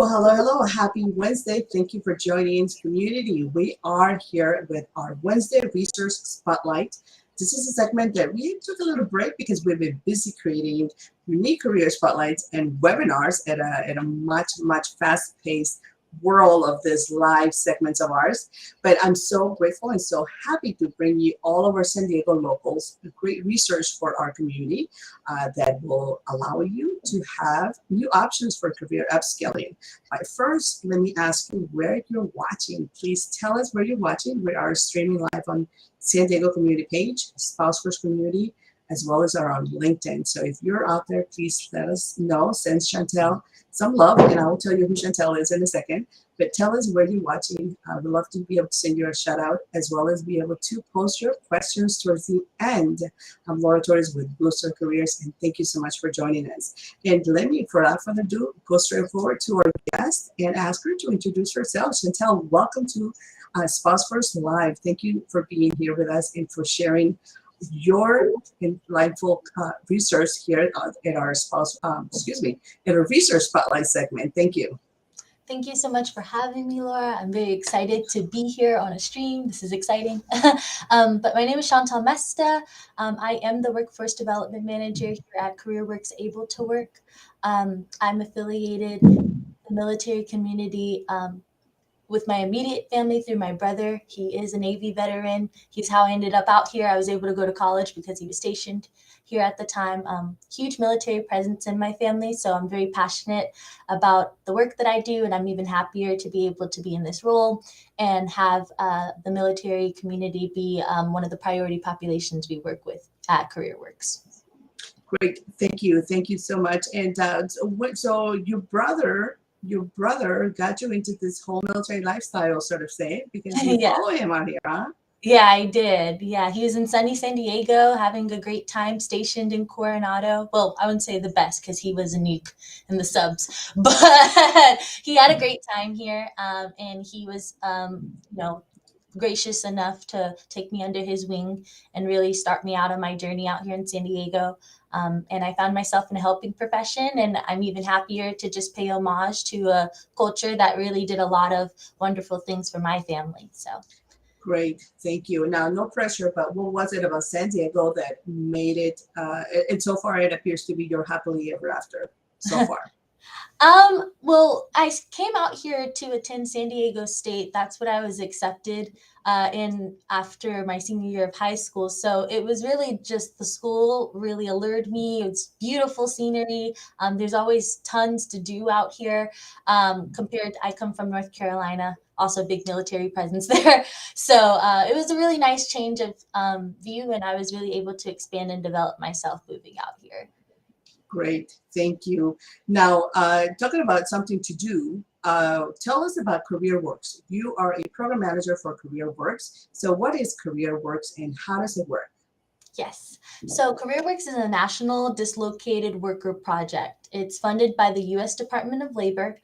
Well, hello, hello. Happy Wednesday. Thank you for joining community. We are here with our Wednesday Research Spotlight. This is a segment that we took a little break because we've been busy creating unique career spotlights and webinars at a much fast-paced world of this live segments of ours. But I'm so grateful and so happy to bring you all of our San Diego locals, great research for our community that will allow you to have new options for career upskilling. But first, let me ask you where you're watching. Please tell us where you're watching. We are streaming live on San Diego community page, Spouse First Community, as well as our on LinkedIn. So if you're out there, please let us know. Send Chantel some love, and I will tell you who Chantel is in a second. But tell us where you're watching. We'd love to be able to send you a shout out, as well as be able to post your questions towards the end of Laura Torres with Booster Careers. And thank you so much for joining us. And let me, without further ado, go straight forward to our guest and ask her to introduce herself. Chantel, welcome to Spouse First Live. Thank you for being here with us and for sharing your delightful research here at our in our research spotlight segment. Thank you. Thank you so much for having me, Laura. I'm very excited to be here on a stream. This is exciting. But my name is Chantel Mesta. I am the Workforce Development Manager here at CAREERworks Able to Work. I'm affiliated in the military community with my immediate family through my brother. He is a Navy veteran. He's how I ended up out here. I was able to go to college because he was stationed here at the time. Huge military presence in my family, so I'm very passionate about the work that I do, and I'm even happier to be able to be in this role and have the military community be one of the priority populations we work with at CAREERworks. Great, thank you so much. And so your brother got you into this whole military lifestyle sort of thing because you Yeah. follow him out here, huh? Yeah, I did. Yeah, he was in sunny San Diego having a great time stationed in Coronado. Well, I wouldn't say the best because he was a nuke in the subs, but he had a great time here. And he was, gracious enough to take me under his wing and really start me out on my journey out here in San Diego. And I found myself in a helping profession, and I'm even happier to just pay homage to a culture that really did a lot of wonderful things for my family. So. Great, thank you. Now, no pressure, but what was it about San Diego that made it, and so far it appears to be your happily ever after so far? Well, I came out here to attend San Diego State. That's what I was accepted in after my senior year of high school. So it was really just the school really allured me. It's beautiful scenery. There's always tons to do out here. I come from North Carolina, also big military presence there. So it was a really nice change of view, and I was really able to expand and develop myself moving out here. Great, thank you. Now, talking about something to do, tell us about CAREERworks. You are a program manager for CAREERworks. So what is CAREERworks and how does it work? Yes. So CAREERworks is a national dislocated worker project. It's funded by the U.S. Department of Labor.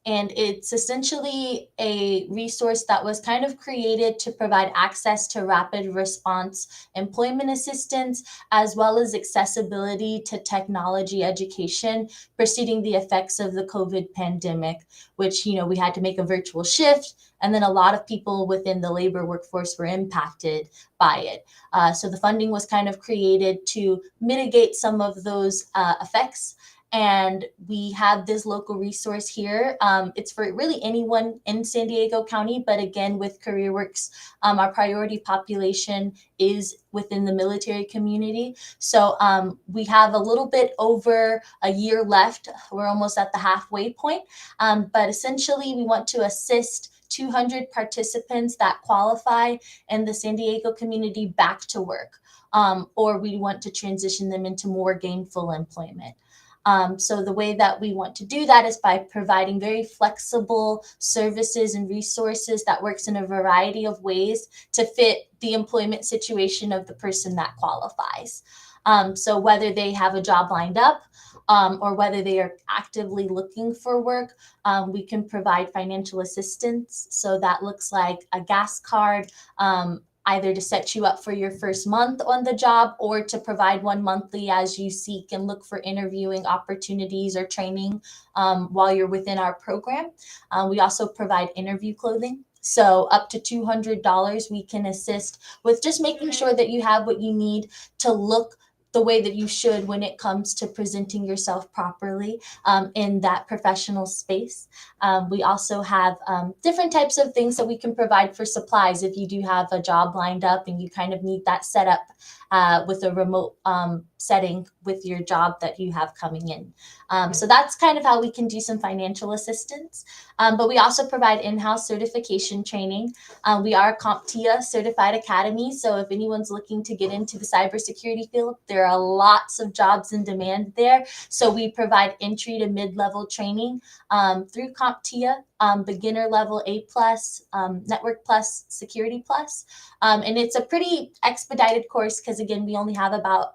And it's essentially a resource that was kind of created to provide access to rapid response employment assistance, as well as accessibility to technology education preceding the effects of the COVID pandemic, which, we had to make a virtual shift. And then a lot of people within the labor workforce were impacted by it. So the funding was kind of created to mitigate some of those effects. And we have this local resource here. It's for really anyone in San Diego County, but again, with CAREERworks, our priority population is within the military community. So we have a little bit over a year left. We're almost at the halfway point. But essentially, we want to assist 200 participants that qualify in the San Diego community back to work, or we want to transition them into more gainful employment. So the way that we want to do that is by providing very flexible services and resources that works in a variety of ways to fit the employment situation of the person that qualifies. So whether they have a job lined up or whether they are actively looking for work, we can provide financial assistance. So that looks like a gas card, either to set you up for your first month on the job or to provide one monthly as you seek and look for interviewing opportunities or training while you're within our program. We also provide interview clothing. So up to $200, we can assist with just making sure that you have what you need to look the way that you should when it comes to presenting yourself properly in that professional space. We also have different types of things that we can provide for supplies if you do have a job lined up and you kind of need that setup with a remote setting with your job that you have coming in. So that's kind of how we can do some financial assistance. But we also provide in-house certification training. We are CompTIA certified academy. So if anyone's looking to get into the cybersecurity field, there are lots of jobs in demand there. So we provide entry to mid-level training through CompTIA, beginner level A+, Network Plus, Security Plus. And it's a pretty expedited course because, again, we only have about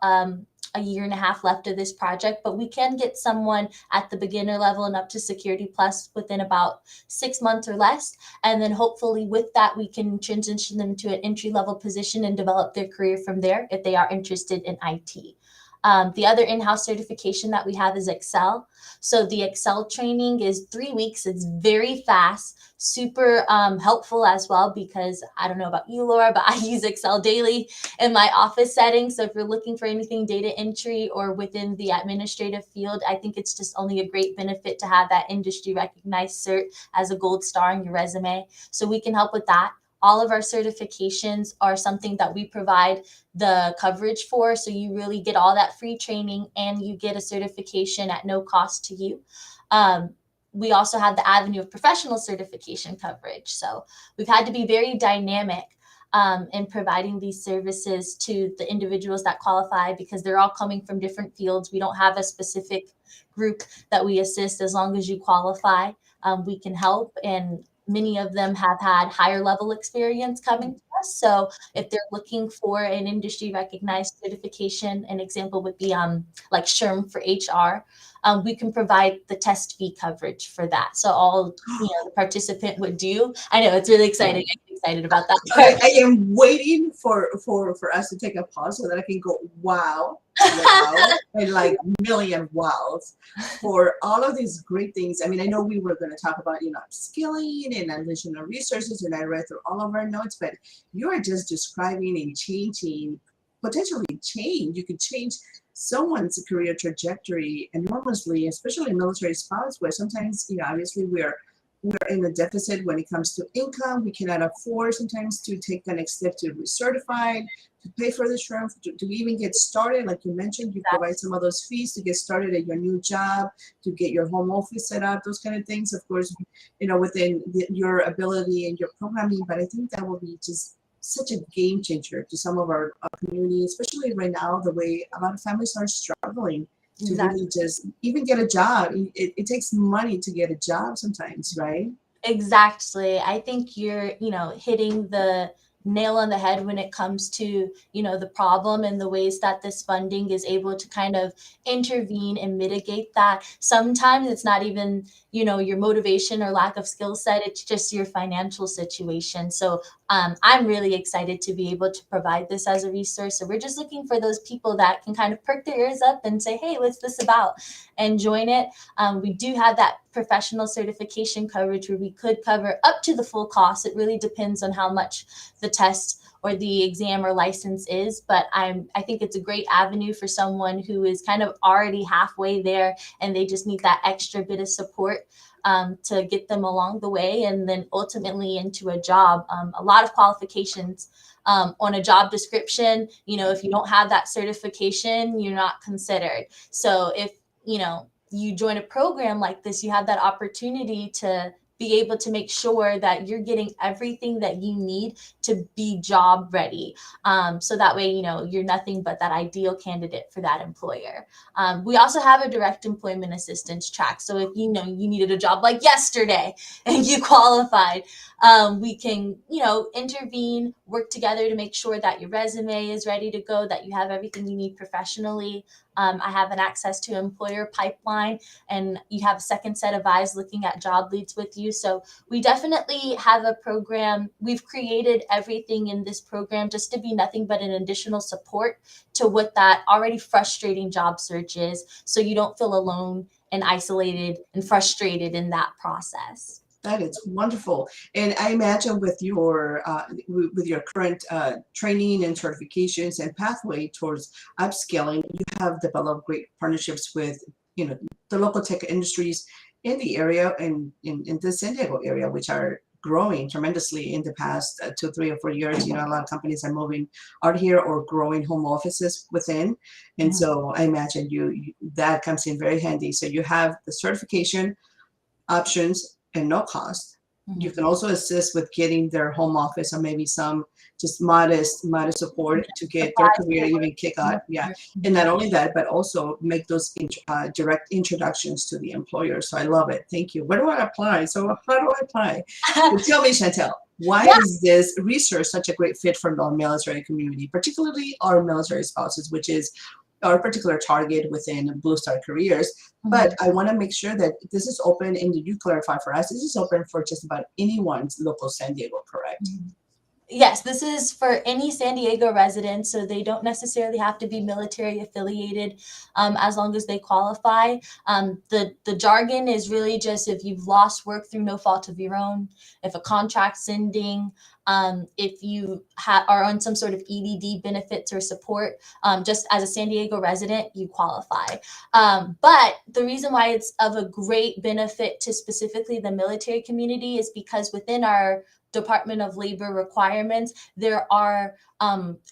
a year and a half left of this project, but we can get someone at the beginner level and up to Security Plus within about 6 months or less. And then hopefully with that, we can transition them to an entry-level position and develop their career from there if they are interested in IT. The other in-house certification that we have is Excel. So the Excel training is 3 weeks. It's very fast, super helpful as well, because I don't know about you, Laura, but I use Excel daily in my office setting. So if you're looking for anything data entry or within the administrative field, I think it's just only a great benefit to have that industry recognized cert as a gold star in your resume. So we can help with that. All of our certifications are something that we provide the coverage for. So you really get all that free training and you get a certification at no cost to you. We also have the avenue of professional certification coverage. So we've had to be very dynamic in providing these services to the individuals that qualify because they're all coming from different fields. We don't have a specific group that we assist. As long as you qualify, we can help. And many of them have had higher level experience coming to us. So if they're looking for an industry recognized certification, an example would be like SHRM for HR. We can provide the test fee coverage for that. So all the participant would do. I know it's really exciting. I'm excited about that part. I am waiting for us to take a pause so that I can go wow, and like million wows for all of these great things. I mean, I know we were going to talk about upskilling and additional resources, and I read through all of our notes, but you are just describing and changing, potentially change. You could change someone's career trajectory enormously, especially military spouse, where sometimes obviously we're in a deficit when it comes to income. We cannot afford sometimes to take the next step to be certified, to pay for the SHRM, to even get started. Like you mentioned, you provide some of those fees to get started at your new job, to get your home office set up, those kind of things. Of course, within your ability and your programming. But I think that will be just such a game changer to some of our community, especially right now, the way a lot of families are struggling to really just even get a job. It takes money to get a job sometimes, right? Exactly. I think you're, hitting the nail on the head when it comes to, the problem and the ways that this funding is able to kind of intervene and mitigate that. Sometimes it's not even, your motivation or lack of skill set. It's just your financial situation. So I'm really excited to be able to provide this as a resource. So we're just looking for those people that can kind of perk their ears up and say, hey, what's this about? And join it. We do have that professional certification coverage where we could cover up to the full cost. It really depends on how much the test or the exam or license is, but I think it's a great avenue for someone who is kind of already halfway there and they just need that extra bit of support to get them along the way and then ultimately into a job. A lot of qualifications on a job description, if you don't have that certification, you're not considered. So if, you join a program like this, you have that opportunity to be able to make sure that you're getting everything that you need to be job ready. So that way, you're nothing but that ideal candidate for that employer. We also have a direct employment assistance track. So if you needed a job like yesterday and you qualified, we can, intervene, work together to make sure that your resume is ready to go, that you have everything you need professionally. I have an access to employer pipeline, and you have a second set of eyes looking at job leads with you. So we definitely have a program. We've created everything in this program just to be nothing but an additional support to what that already frustrating job search is, so you don't feel alone and isolated and frustrated in that process. That is wonderful. And I imagine with your current training and certifications and pathway towards upskilling, you have developed great partnerships with, the local tech industries in the area and in the San Diego area, which are growing tremendously in the past 2, 3, or 4 years. A lot of companies are moving out here or growing home offices within. And so I imagine that comes in very handy. So you have the certification options and no cost. You can also assist with getting their home office or maybe some just modest support to get their career even kick out. Yeah. And not only that, but also make those direct introductions to the employer. So I love it. Thank you. Where do I apply? So how do I apply? Well, tell me, Chantel, why is this research such a great fit for the military community, particularly our military spouses, which is our particular target within Blue Star Careers? But I want to make sure that this is open, and you clarify for us, this is open for just about anyone's local San Diego, correct? Yes, this is for any San Diego resident, so they don't necessarily have to be military affiliated, as long as they qualify. The jargon is really just if you've lost work through no fault of your own, if a contract's ending, if you are on some sort of EDD benefits or support, just as a San Diego resident, you qualify. But the reason why it's of a great benefit to specifically the military community is because within our Department of Labor requirements, there are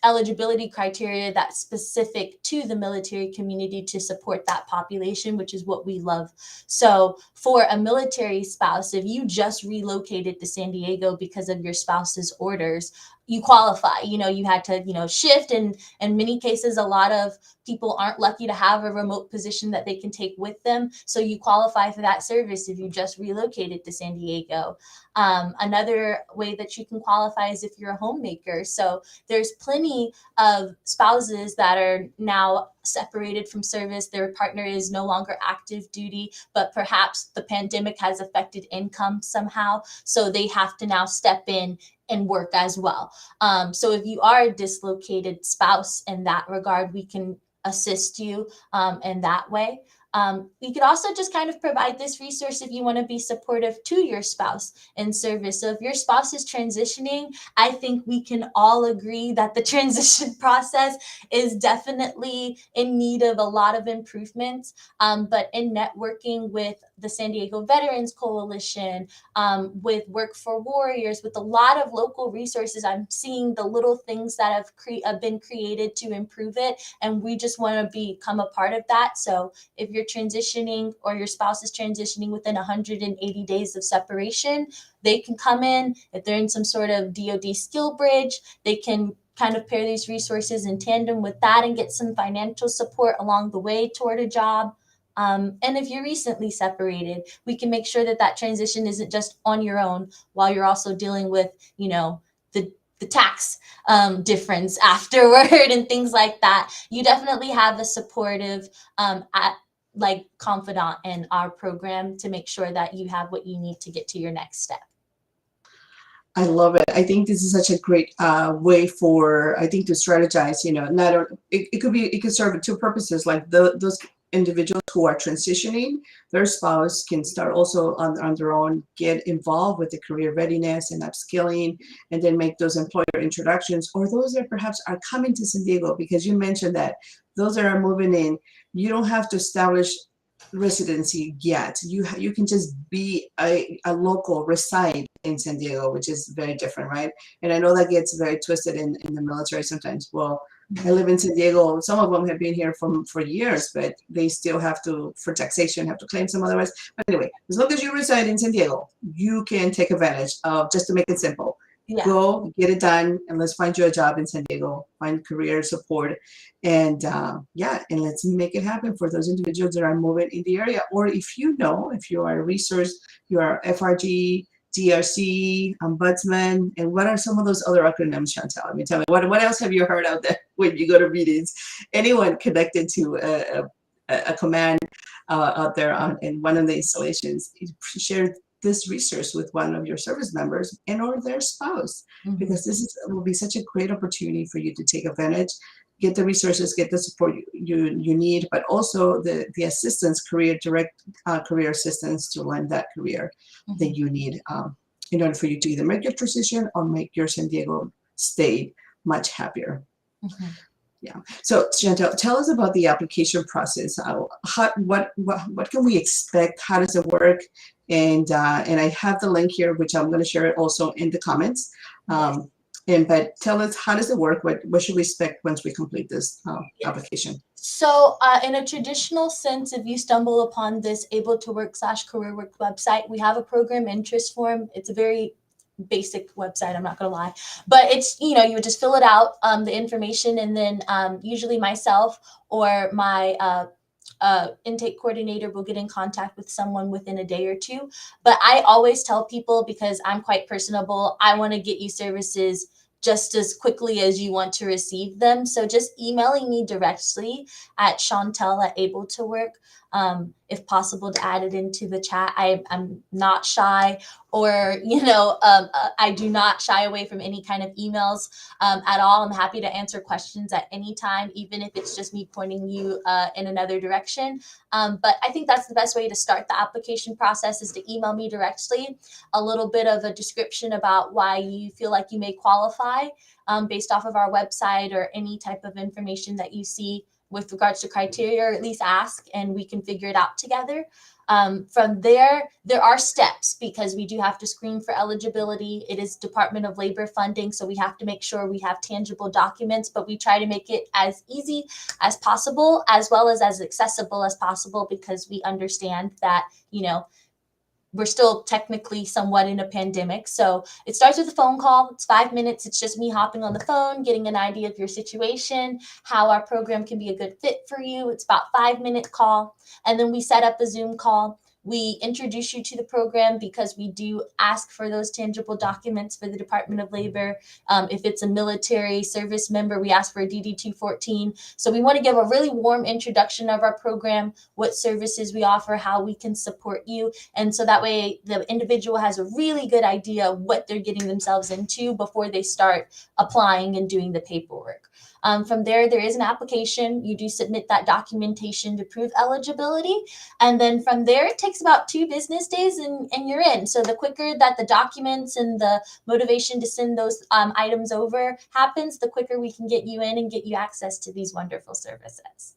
eligibility criteria that's specific to the military community to support that population, which is what we love. So for a military spouse, if you just relocated to San Diego because of your spouse's orders, you qualify. You had to, shift, and in many cases, a lot of people aren't lucky to have a remote position that they can take with them. So you qualify for that service if you just relocated to San Diego. Another way that you can qualify is if you're a homemaker. So there's plenty of spouses that are now separated from service. Their partner is no longer active duty, but perhaps the pandemic has affected income somehow. So they have to now step in and work as well. So if you are a dislocated spouse in that regard, we can assist you in that way. We could also just kind of provide this resource if you want to be supportive to your spouse in service. So if your spouse is transitioning, I think we can all agree that the transition process is definitely in need of a lot of improvements. But in networking with the San Diego Veterans Coalition, with Work for Warriors, with a lot of local resources, I'm seeing the little things that have been created to improve it. And we just want to become a part of that. So if you're transitioning or your spouse is transitioning within 180 days of separation, they can come in. If they're in some sort of DoD skill bridge, they can kind of pair these resources in tandem with that and get some financial support along the way toward a job. And if you're recently separated, we can make sure that that transition isn't just on your own while you're also dealing with, the tax difference afterward and things like that. You definitely have a supportive confidant in our program to make sure that you have what you need to get to your next step. I love it. I think this is such a great way to strategize. It could serve two purposes. Like those individuals who are transitioning, their spouse can start also on their own, get involved with the career readiness and upskilling, and then make those employer introductions. Or those that perhaps are coming to San Diego, because you mentioned that those that are moving in, you don't have to establish residency yet. You can just be a local, reside in San Diego, which is very different, right? And I know that gets very twisted in the military sometimes. Well, I live in San Diego. Some of them have been here for years, but they still have to, for taxation, have to claim some otherwise. But anyway, as long as you reside in San Diego, you can take advantage of, just to make it simple. Yeah. Go get it done, and let's find you a job in San Diego, find career support, and and let's make it happen for those individuals that are moving in the area. Or if you are a resource, you are FRG, DRC, ombudsman, and what are some of those other acronyms, Chantel? I mean, tell me, what else have you heard out there? when you go to meetings. Anyone connected to a command out there in one of the installations, share this resource with one of your service members and or their spouse, because this will be such a great opportunity for you to take advantage, get the resources, get the support you need, but also the assistance, direct career assistance to learn that career that you need in order for you to either make your transition or make your San Diego stay much happier. Yeah. So Chantel, tell us about the application process. What can we expect? How does it work? And I have the link here, which I'm going to share it also in the comments. But tell us, how does it work? What should we expect once we complete this application? So in a traditional sense, if you stumble upon this able2work.com/CAREERworks website, we have a program interest form. It's a very basic website, I'm not gonna lie, but it's, you would just fill it out, the information, and then usually myself or my intake coordinator will get in contact with someone within a day or two. But I always tell people, because I'm quite personable, I want to get you services just as quickly as you want to receive them. So just emailing me directly at Chantel@able2work, if possible, to add it into the chat. I'm not shy, or I do not shy away from any kind of emails at all. I'm happy to answer questions at any time, even if it's just me pointing you in another direction. But I think that's the best way to start the application process, is to email me directly, a little bit of a description about why you feel like you may qualify based off of our website, or any type of information that you see with regards to criteria, or at least ask, and we can figure it out together. From there are steps, because we do have to screen for eligibility. It is Department of Labor funding, so we have to make sure we have tangible documents, but we try to make it as easy as possible, as well as accessible as possible, because we understand that, we're still technically somewhat in a pandemic. So it starts with a phone call. It's 5 minutes. It's just me hopping on the phone, getting an idea of your situation, how our program can be a good fit for you. It's about 5-minute call. And then we set up a Zoom call. We introduce you to the program, because we do ask for those tangible documents for the Department of Labor. If it's a military service member, we ask for a DD-214. So we want to give a really warm introduction of our program, what services we offer, how we can support you. And so that way the individual has a really good idea of what they're getting themselves into before they start applying and doing the paperwork. From there is an application. You do submit that documentation to prove eligibility. And then from there, it takes about 2 business days and you're in. So the quicker that the documents and the motivation to send those items over happens, the quicker we can get you in and get you access to these wonderful services.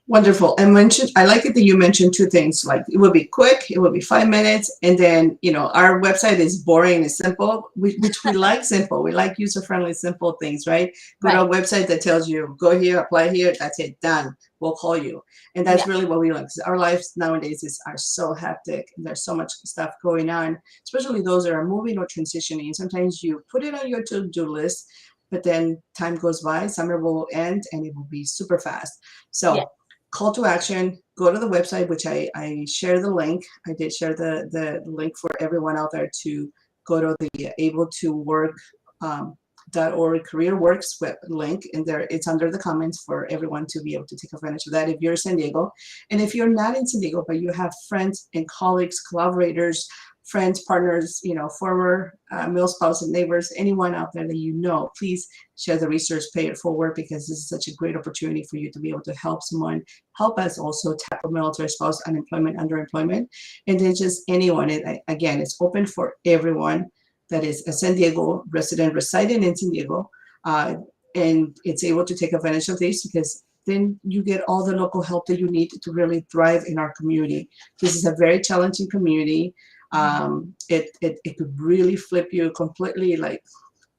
Wonderful. And I like it that you mentioned 2 things, like it will be quick, it will be 5 minutes, and then, our website is boring and simple, which we like simple. We like user-friendly, simple things, right? Go to a website that tells you, go here, apply here, that's it, done. We'll call you. And that's really what we like. Our lives nowadays are so hectic, and there's so much stuff going on, especially those that are moving or transitioning. Sometimes you put it on your to-do list, but then time goes by, summer will end, and it will be super fast. So call to action, go to the website, which I share the link. I did share the link for everyone out there to go to the able2work.org CAREERworks link, and there it's under the comments for everyone to be able to take advantage of that if you're in San Diego. And if you're not in San Diego, but you have friends and colleagues, collaborators, friends, partners, former male spouse and neighbors, anyone out there that please share the resource, pay it forward, because this is such a great opportunity for you to be able to help someone, help us also tackle military spouse unemployment, underemployment, and then just anyone. Again, it's open for everyone that is a San Diego resident residing in San Diego, and it's able to take advantage of this, because then you get all the local help that you need to really thrive in our community. This is a very challenging community. It could really flip you completely, like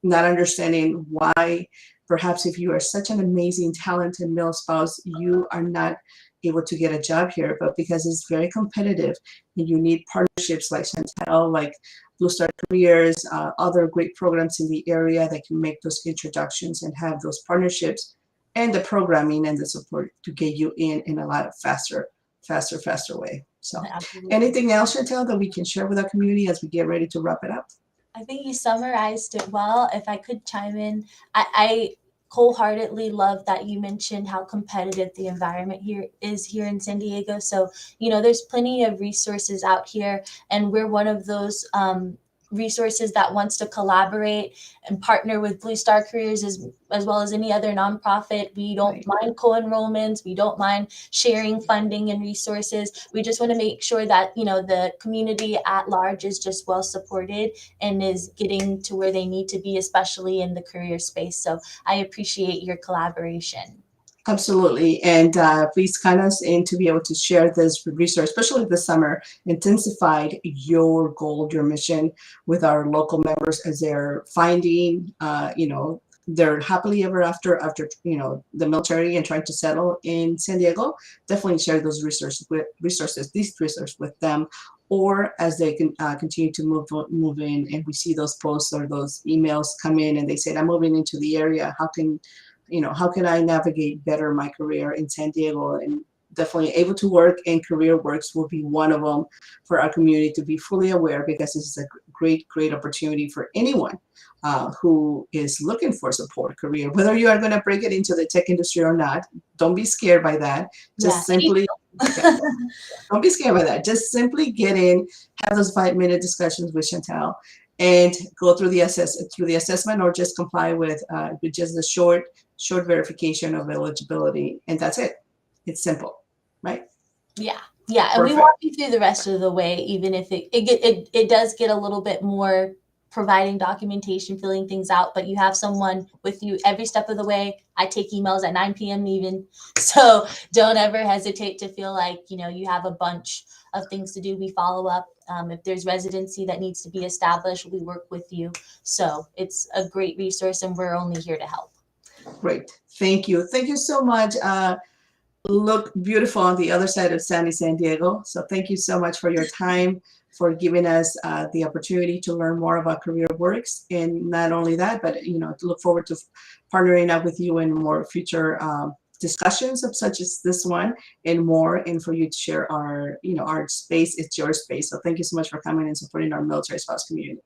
not understanding why perhaps if you are such an amazing, talented male spouse, you are not able to get a job here, but because it's very competitive and you need partnerships like Chantel, like Blue Star Careers, other great programs in the area that can make those introductions and have those partnerships and the programming and the support to get you in a lot faster way. So anything else, Chantel, that we can share with our community as we get ready to wrap it up? I think you summarized it well. If I could chime in, I wholeheartedly love that you mentioned how competitive the environment here in San Diego. So, there's plenty of resources out here, and we're one of those resources that wants to collaborate and partner with Blue Star Careers as well as any other nonprofit. We don't mind co-enrollments. We don't mind sharing funding and resources. We just want to make sure that, the community at large is just well supported and is getting to where they need to be, especially in the career space. So I appreciate your collaboration. Absolutely. And please count us in to be able to share this resource, especially this summer, intensified your goal, your mission with our local members as they're finding, they're happily ever after, the military and trying to settle in San Diego. Definitely share those these resources with them, or as they can continue to move in, and we see those posts or those emails come in and they say, I'm moving into the area. How can I navigate better my career in San Diego? And definitely able to work in CAREERworks will be one of them for our community to be fully aware, because this is a great opportunity for anyone who is looking for support career, whether you are going to break it into the tech industry or not. Don't be scared by that. Just simply don't be scared by that. Just simply get in, have those 5-minute discussions with Chantel, and go through the assessment, or just comply with just a short verification of eligibility, and that's it. It's simple, right? Yeah, and we walk you through the rest of the way, even if it does get a little bit more providing documentation, filling things out, but you have someone with you every step of the way. I take emails at 9 p.m. even, so don't ever hesitate to feel like you have a bunch of things to do. We follow up. If there's residency that needs to be established, we work with you. So it's a great resource, and we're only here to help. Great. Thank you so much. Look beautiful on the other side of sunny San Diego. So thank you so much for your time, for giving us the opportunity to learn more about CAREERworks. And not only that, but to look forward to partnering up with you in more future discussions of such as this one and more, and for you to share our space. It's your space. So thank you so much for coming and supporting our military spouse community.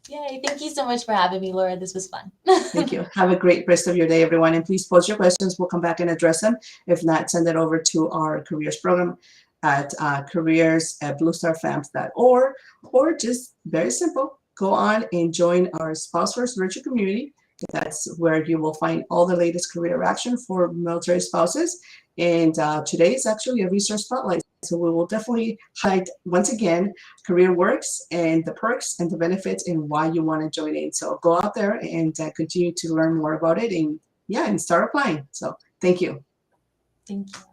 Yay, thank you so much for having me, Laura. This was fun. Thank you. Have a great rest of your day, everyone. And please post your questions. We'll come back and address them. If not, send it over to our careers program at careers@bluestarfams.org, or just very simple, go on and join our Spouse First virtual community. That's where you will find all the latest career action for military spouses. And today is actually a resource spotlight. So we will definitely highlight, once again, CAREERworks and the perks and the benefits and why you want to join in. So go out there and continue to learn more about it, and start applying. So thank you. Thank you.